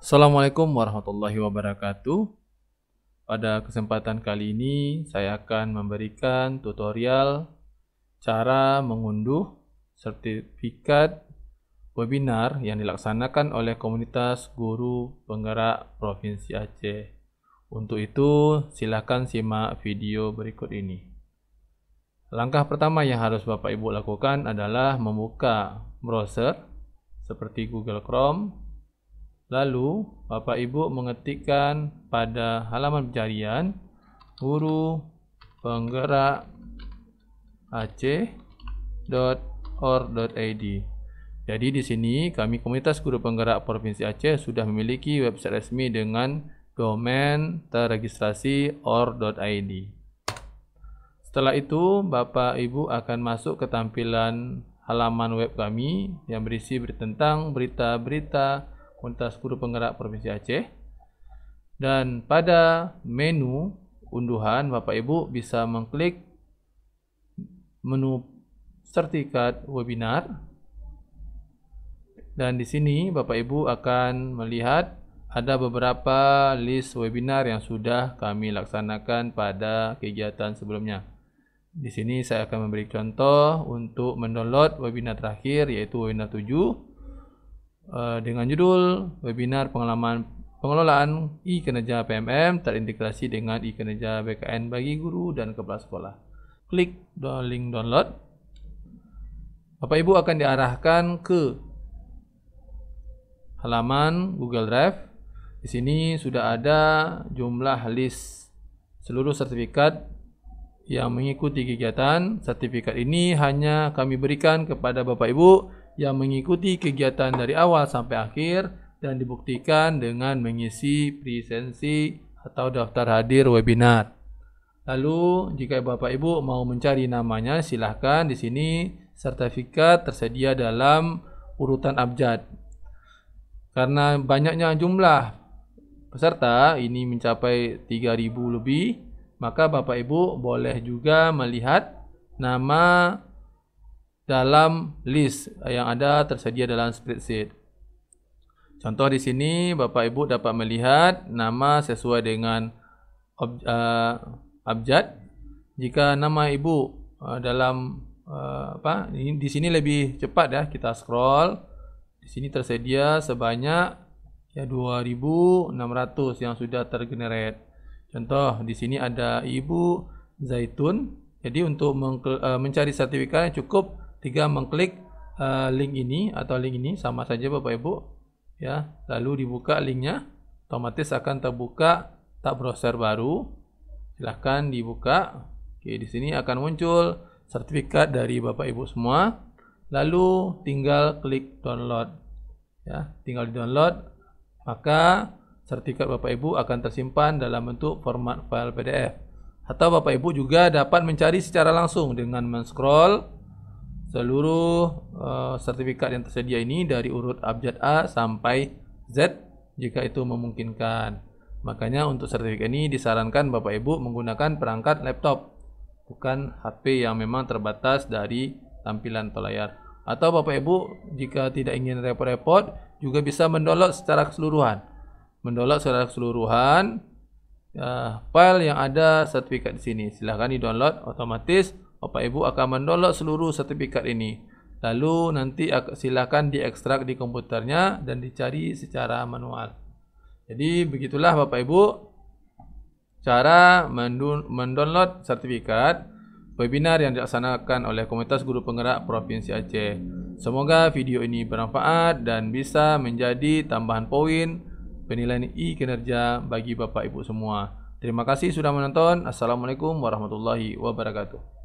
Assalamualaikum warahmatullahi wabarakatuh. Pada kesempatan kali ini saya akan memberikan tutorial cara mengunduh sertifikat webinar yang dilaksanakan oleh komunitas guru penggerak Provinsi Aceh. Untuk itu silakan simak video berikut ini. Langkah pertama yang harus Bapak Ibu lakukan adalah membuka browser seperti Google Chrome. Lalu, Bapak Ibu mengetikkan pada halaman pencarian guru penggerak aceh.or.id. Jadi di sini kami komunitas guru penggerak Provinsi Aceh sudah memiliki website resmi dengan domain terregistrasi or.id. Setelah itu, Bapak Ibu akan masuk ke tampilan halaman web kami yang berisi tentang berita-berita komunitas guru penggerak Provinsi Aceh. Dan pada menu unduhan, Bapak Ibu bisa mengklik menu sertifikat webinar. Dan di sini Bapak Ibu akan melihat ada beberapa list webinar yang sudah kami laksanakan pada kegiatan sebelumnya. Di sini saya akan memberi contoh untuk mendownload webinar terakhir, yaitu webinar 7 dengan judul webinar pengelolaan e-kinerja PMM terintegrasi dengan e-kinerja BKN bagi guru dan kepala sekolah. Klik link download. Bapak Ibu akan diarahkan ke halaman Google Drive. Di sini sudah ada jumlah list seluruh sertifikat yang mengikuti kegiatan. Sertifikat ini hanya kami berikan kepada Bapak Ibu yang mengikuti kegiatan dari awal sampai akhir dan dibuktikan dengan mengisi presensi atau daftar hadir webinar. Lalu jika Bapak Ibu mau mencari namanya, silahkan. Di sini sertifikat tersedia dalam urutan abjad. Karena banyaknya jumlah peserta, ini mencapai 3.000 lebih, maka Bapak Ibu boleh juga melihat nama dalam list yang ada tersedia dalam spreadsheet. Contoh di sini Bapak Ibu dapat melihat nama sesuai dengan abjad. Jika nama Ibu dalam di sini lebih cepat ya, kita scroll. Di sini tersedia sebanyak 2.600 yang sudah tergenerate. Contoh di sini ada Ibu Zaitun. Jadi untuk mencari sertifikat cukup mengklik link ini atau link ini, sama saja Bapak Ibu ya. Lalu dibuka linknya, otomatis akan terbuka tab browser baru. Silahkan dibuka. Oke, di sini akan muncul sertifikat dari Bapak Ibu semua. Lalu tinggal klik download ya, tinggal di download, maka sertifikat Bapak Ibu akan tersimpan dalam bentuk format file PDF. Atau Bapak Ibu juga dapat mencari secara langsung dengan men-scroll seluruh sertifikat yang tersedia ini dari urut abjad A sampai Z jika itu memungkinkan. Makanya untuk sertifikat ini disarankan Bapak Ibu menggunakan perangkat laptop, bukan HP yang memang terbatas dari tampilan atau layar. Atau Bapak Ibu jika tidak ingin repot-repot juga bisa mendownload secara keseluruhan. File yang ada sertifikat di sini. Silahkan di-download, otomatis Bapak Ibu akan mendownload seluruh sertifikat ini. Lalu nanti silakan diekstrak di komputernya dan dicari secara manual. Jadi begitulah Bapak Ibu cara mendownload sertifikat webinar yang dilaksanakan oleh komunitas guru penggerak Provinsi Aceh. Semoga video ini bermanfaat dan bisa menjadi tambahan poin penilaian kinerja bagi Bapak Ibu semua. Terima kasih sudah menonton. Assalamualaikum warahmatullahi wabarakatuh.